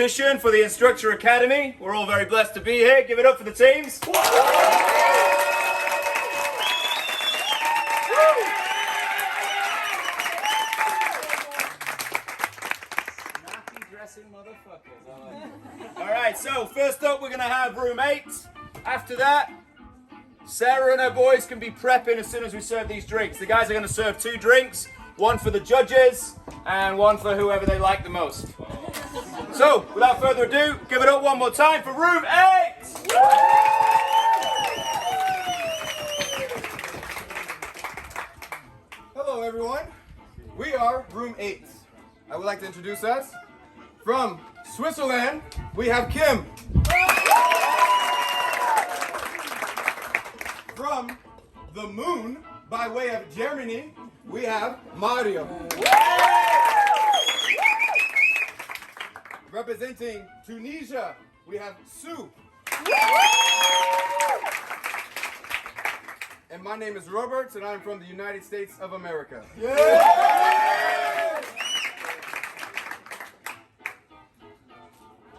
For the Instructor Academy. We're all very blessed to be here. Give it up for the teams. Snappy dressing motherfuckers. Alright, so first up we're going to have room 8. After that, Sarah and her boys can be prepping as soon as we serve these drinks. The guys are going to serve 2 drinks, one for the judges and one for whoever they like the most. So, without further ado, give it up one more time for room 8! Hello everyone, we are room 8. I would like to introduce us. From Switzerland, we have Kim. From the moon, by way of Germany, we have Mario. Representing Tunisia, we have Sue. And my name is Robert, and I'm from the United States of America.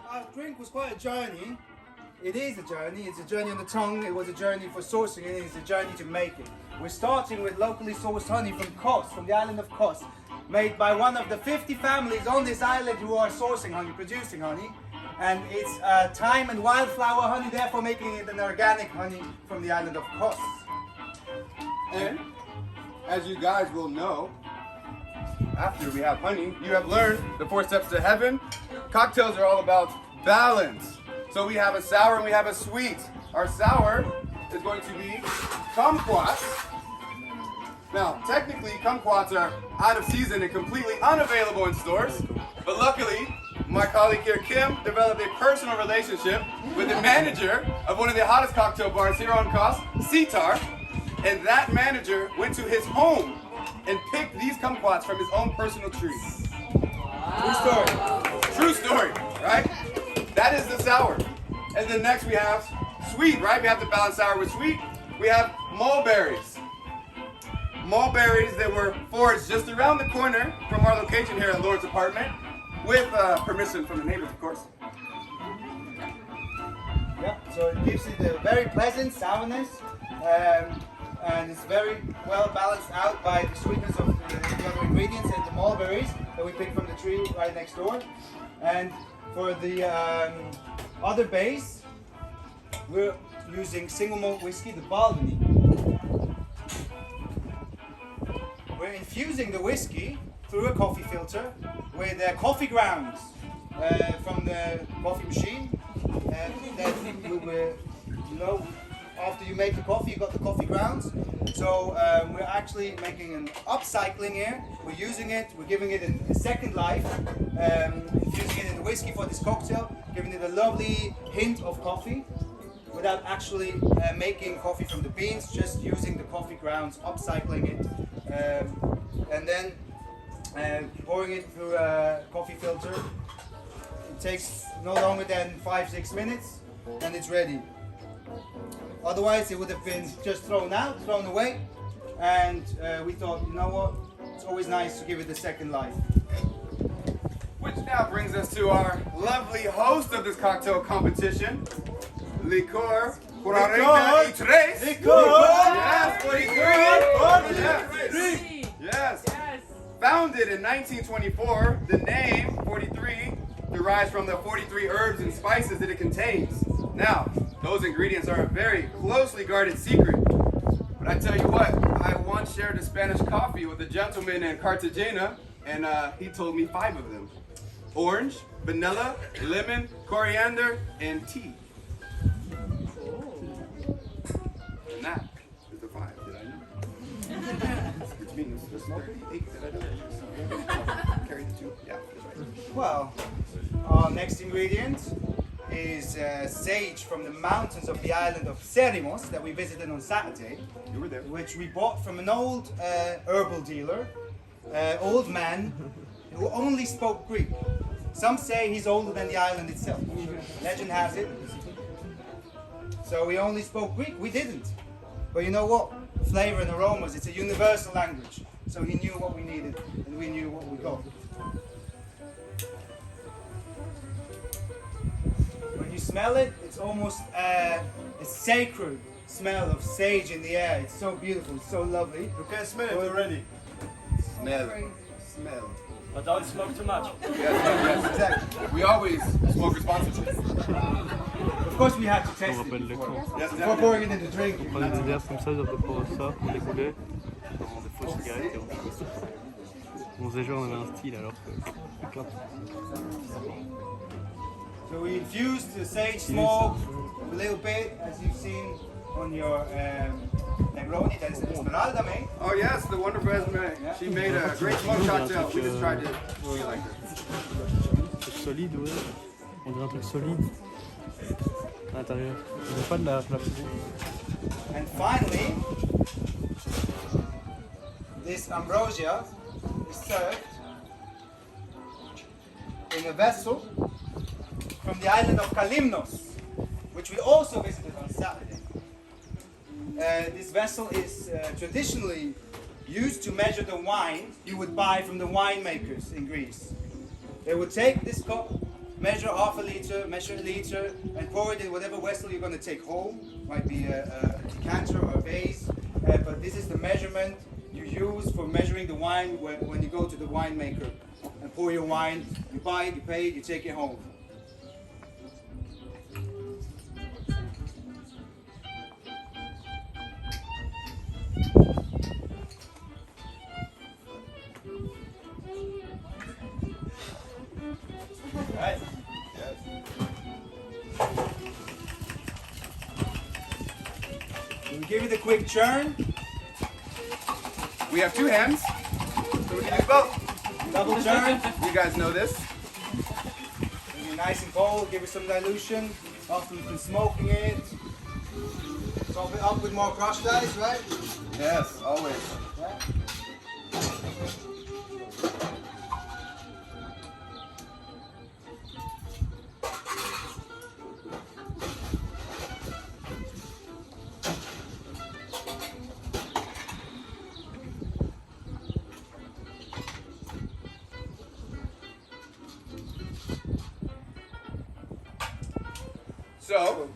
Our drink was quite a journey. It is a journey. It's a journey on the tongue. It was a journey for sourcing it. It's a journey to make it. We're starting with locally sourced honey from Kos, from the island of Kos, made by one of the 50 families on this island who are sourcing honey, producing honey. And it's thyme and wildflower honey, therefore making it an organic honey from the island of Kos. And, as you guys will know, after we have honey, you have learned the 4 steps to heaven. Cocktails are all about balance. So we have a sour and we have a sweet. Our sour is going to be kumquats. Now, technically, kumquats are out of season and completely unavailable in stores. But luckily, my colleague here, Kim, developed a personal relationship with the manager of one of the hottest cocktail bars here on Kos, Sitar. And that manager went to his home and picked these kumquats from his own personal tree. True story. True story, right? That is the sour. And then next we have sweet, right? We have to balance sour with sweet. We have mulberries. Mulberries that were foraged just around the corner from our location here at Lord's apartment, with permission from the neighbors, of course. Yeah, so it gives it a very pleasant sourness, and it's very well balanced out by the sweetness of the other ingredients and the mulberries that we picked from the tree right next door. And for the other base, we're using single malt whiskey, the Baldwin. We're infusing the whiskey through a coffee filter with coffee grounds from the coffee machine. That you will, after you make the coffee, you got the coffee grounds. So we're actually making an upcycling here. We're using it, we're giving it a second life, infusing it in the whiskey for this cocktail, giving it a lovely hint of coffee without actually making coffee from the beans, just using the coffee grounds, upcycling it, and then pouring it through a coffee filter. It takes no longer than 5-6 minutes and it's ready. Otherwise it would have been just thrown away, and we thought, you know what, it's always nice to give it a second life. Which now brings us to our lovely host of this cocktail competition, Licor. Licor. Yes, 43. Yes. Founded in 1924, the name 43 derives from the 43 herbs and spices that it contains. Now, those ingredients are a very closely guarded secret. But I tell you what, I once shared a Spanish coffee with a gentleman in Cartagena, and he told me 5 of them. Orange, vanilla, lemon, coriander, and tea. And that is the 5 that I know. Which means there's 38 that I don't. Carry the 2. Yeah, that's right. Well, our next ingredient is sage from the mountains of the island of Serimos that we visited on Saturday. You were there. Which we bought from an old herbal dealer, old man who only spoke Greek. Some say he's older than the island itself. Legend has it. So we only spoke Greek. We didn't. But you know what? Flavor and aromas, it's a universal language. So he knew what we needed and we knew what we got. smell it, it's almost a sacred smell of sage in the air. It's so beautiful, it's so lovely. You can smell it already. Smell. Smell. But don't smoke too much. Yes, exactly. We always smoke responsibly. Of course we had to taste it rappelle le before, camp. Yes, before pouring it in the drink. On prenait des verres comme ça, ils offraient pour ça, on les coulait, on vendait des fausses cigarettes et on faisait genre on avait un style alors que c'est clair. So we infused the sage smoke a little bit, as you've seen on your Negroni, that is Esmeralda made. Oh yes, the wonderful Esme. She made a great smoke cocktail. We just tried it. We liked it. Un truc solide, ouais. On dirait un truc solide. À l'intérieur. On n'a pas de la fumée. And finally, this ambrosia is served in a vessel from the island of Kalymnos, which we also visited on Saturday. This vessel is traditionally used to measure the wine you would buy from the winemakers in Greece. They would take this cup, measure half a liter, measure a liter, and pour it in whatever vessel you're going to take home. Might be a decanter or a vase, but this is the measurement you use for measuring the wine when you go to the winemaker and pour your wine. You buy it, you pay it, you take it home. Right. We'll give it a quick churn. We have two hands, so we can do both. Double churn. You guys know this. It'll be nice and cold. Give it some dilution. After we've been smoking it. Top it up with more crushed ice, right? Yes, always. Right. So,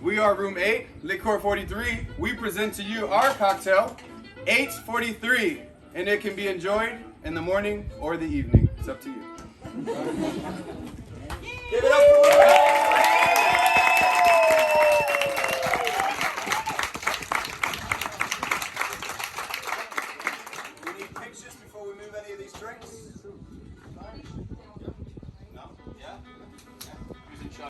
we are room 8, Licor 43. We present to you our cocktail, 843, and it can be enjoyed in the morning or the evening. It's up to you.